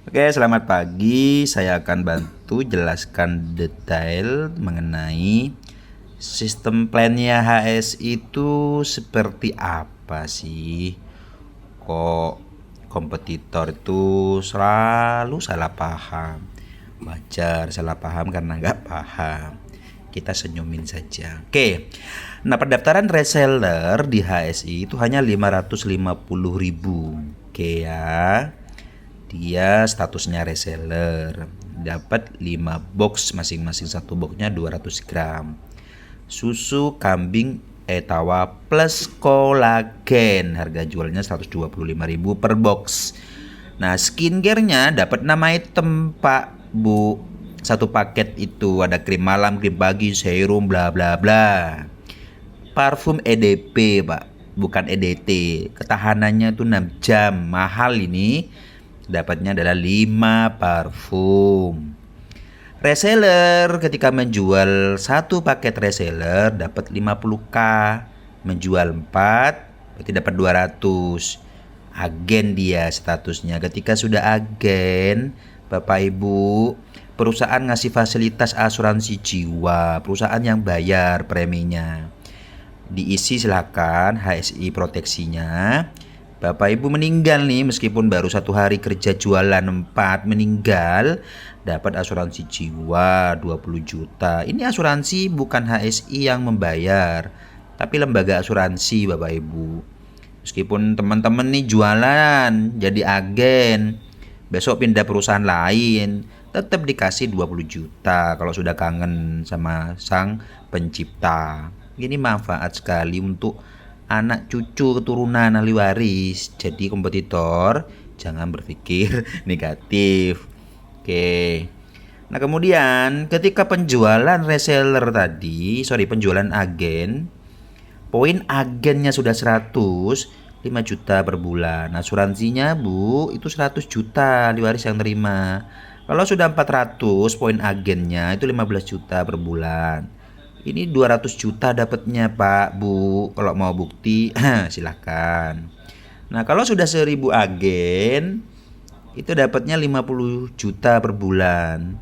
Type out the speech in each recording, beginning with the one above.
Oke, selamat pagi. Saya akan bantu jelaskan detail mengenai sistem plannya HSI itu seperti apa sih? Kok kompetitor itu selalu salah paham? Wajar salah paham karena nggak paham. Kita senyumin saja. Oke, nah pendaftaran reseller di HSI itu hanya 550.000. Oke ya. Dia statusnya reseller, dapat 5 box, masing-masing satu boxnya 200 gram susu kambing Etawa plus kolagen, harga jualnya 125.000 per box. Nah, skincare-nya dapat 6 item Pak Bu. Satu paket itu ada krim malam, krim pagi, serum, bla bla bla. Parfum EDP Pak, bukan EDT. Ketahanannya tuh 6 jam. Mahal ini. Dapatnya adalah 5 parfum. Reseller ketika menjual satu paket reseller dapat 50k. Menjual 4 berarti dapat 200. Agen dia statusnya. Ketika sudah agen, Bapak Ibu, perusahaan ngasih fasilitas asuransi jiwa, perusahaan yang bayar preminya. Diisi silakan HSI proteksinya. Bapak Ibu meninggal nih, meskipun baru 1 hari kerja jualan 4 meninggal, dapat asuransi jiwa 20 juta. Ini asuransi bukan HSI yang membayar, tapi lembaga asuransi Bapak Ibu. Meskipun teman-teman nih jualan jadi agen, besok pindah perusahaan lain, tetap dikasih 20 juta kalau sudah kangen sama sang pencipta. Ini manfaat sekali untuk anak cucu keturunan ahli waris. Jadi kompetitor jangan berpikir negatif. Oke. Nah, kemudian ketika penjualan reseller tadi, penjualan agen, poin agennya sudah 100, 5 juta per bulan. Asuransinya Bu, itu 100 juta ahli waris yang terima. Kalau sudah 400, poin agennya itu 15 juta per bulan. Ini 200 juta dapatnya Pak Bu. Kalau mau bukti silahkan. Nah, kalau sudah 1000 agen itu dapatnya 50 juta per bulan.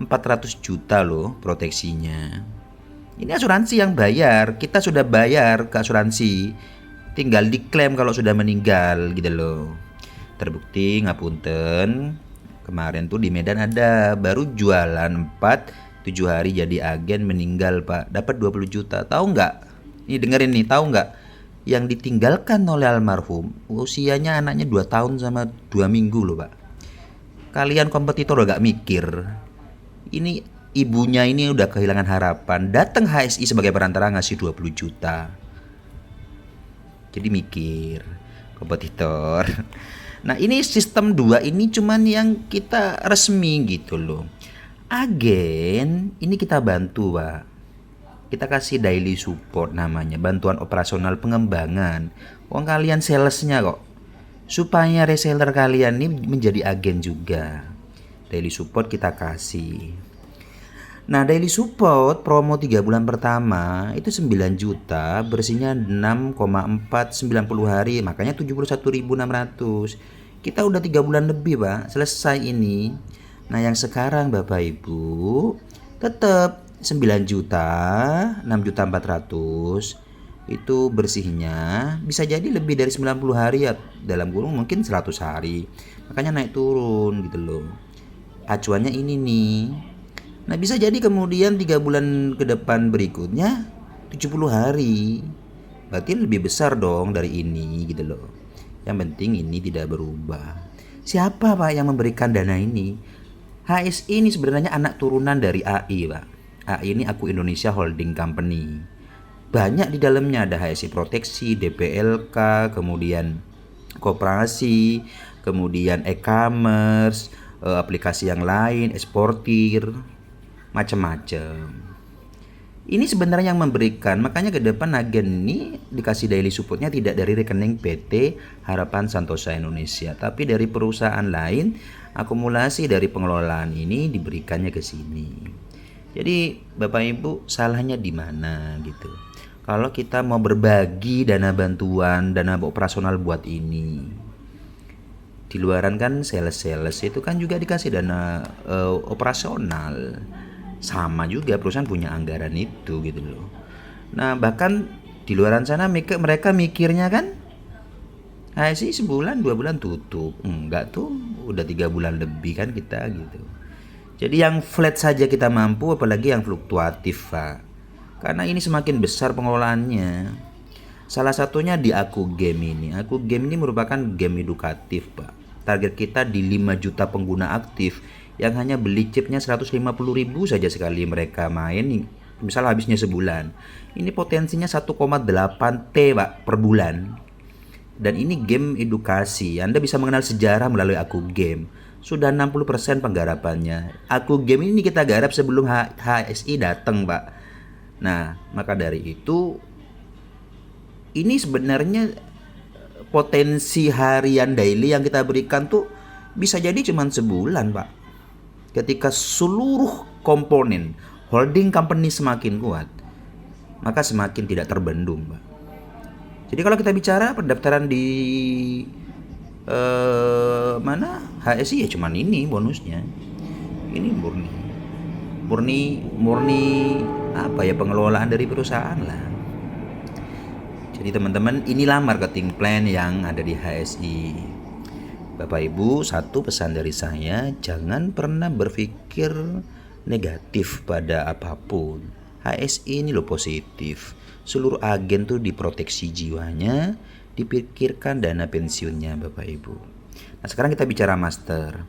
400 juta loh proteksinya. Ini asuransi yang bayar. Kita sudah bayar ke asuransi. Tinggal diklaim kalau sudah meninggal gitu loh. Terbukti ngapunten. Kemarin tuh di Medan ada baru jualan 7 hari jadi agen meninggal Pak. Dapat 20 juta. Tahu nggak? Ini dengerin nih, tahu nggak? Yang ditinggalkan oleh almarhum usianya anaknya 2 tahun sama 2 minggu loh Pak. Kalian kompetitor udah gak mikir. Ini ibunya ini udah kehilangan harapan. Datang HSI sebagai perantara ngasih 20 juta. Jadi mikir kompetitor. Nah, ini sistem 2 ini cuman yang kita resmi gitu loh. Agen ini kita bantu Pak. Kita kasih daily support namanya, bantuan operasional pengembangan. Wong kalian salesnya kok. Supaya reseller kalian ini menjadi agen juga. Daily support kita kasih. Nah, daily support promo 3 bulan pertama itu 9 juta, bersihnya 6,490 hari, makanya 71.600. Kita udah 3 bulan lebih Pak, selesai ini. Nah, yang sekarang Bapak Ibu tetap 9 juta, 6 juta 400 itu bersihnya bisa jadi lebih dari 90 hari ya, dalam kurung mungkin 100 hari. Makanya naik turun gitu loh. Acuannya ini nih. Nah, bisa jadi kemudian 3 bulan ke depan berikutnya 70 hari. Berarti lebih besar dong dari ini gitu loh. Yang penting ini tidak berubah. Siapa Pak yang memberikan dana ini? HSI ini sebenarnya anak turunan dari AI Pak. AI ini Aku Indonesia Holding Company. Banyak di dalamnya, ada HSI Proteksi, DPLK, kemudian koperasi, kemudian e-commerce, aplikasi yang lain, eksportir, macam-macam. Ini sebenarnya yang memberikan, makanya ke depan agen ini dikasih daily supportnya tidak dari rekening PT Harapan Santosa Indonesia, tapi dari perusahaan lain. Akumulasi dari pengelolaan ini diberikannya ke sini. Jadi Bapak Ibu salahnya di mana gitu? Kalau kita mau berbagi dana bantuan, dana operasional buat ini, Di luaran kan sales-sales itu kan juga dikasih dana operasional. Sama juga perusahaan punya anggaran itu gitu loh. Nah, bahkan di luaran sana mereka mikirnya kan sih sebulan 2 bulan tutup. Enggak tuh, udah 3 bulan lebih kan kita gitu. Jadi yang flat saja kita mampu, apalagi yang fluktuatif, Pak. Karena ini semakin besar pengelolaannya. Salah satunya di Aku Game ini. Aku Game ini merupakan game edukatif, Pak. Target kita di 5 juta pengguna aktif yang hanya beli chipnya 150.000 saja sekali mereka main. Misal habisnya sebulan. Ini potensinya 1,8 T, Pak, per bulan. Dan ini game edukasi. Anda bisa mengenal sejarah melalui Aku Game. Sudah 60% penggarapannya. Aku Game ini kita garap sebelum HSI datang, Pak. Nah, maka dari itu ini sebenarnya potensi harian daily yang kita berikan tuh bisa jadi cuma sebulan, Pak. Ketika seluruh komponen holding company semakin kuat, maka semakin tidak terbendung, Pak. Jadi kalau kita bicara pendaftaran di mana HSI ya cuman ini bonusnya. Ini murni apa ya, pengelolaan dari perusahaan lah. Jadi teman-teman, inilah marketing plan yang ada di HSI. Bapak Ibu, satu pesan dari saya, jangan pernah berpikir negatif pada apapun. HSI ini loh positif. Seluruh agen tuh diproteksi jiwanya, dipikirkan dana pensiunnya Bapak Ibu. Nah, sekarang kita bicara master.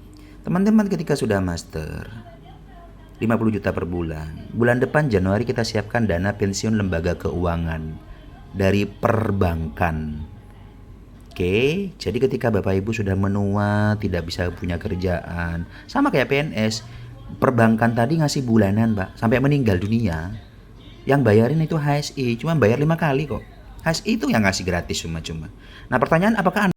Teman-teman, ketika sudah master 50 juta per bulan. Bulan depan Januari kita siapkan dana pensiun lembaga keuangan dari perbankan. Oke, jadi ketika Bapak Ibu sudah menua, tidak bisa punya kerjaan, sama kayak PNS, perbankan tadi ngasih bulanan, Pak, sampai meninggal dunia. Yang bayarin itu HSI, cuma bayar 5 kali kok. HSI itu yang ngasih gratis cuma-cuma. Nah, pertanyaan, apakah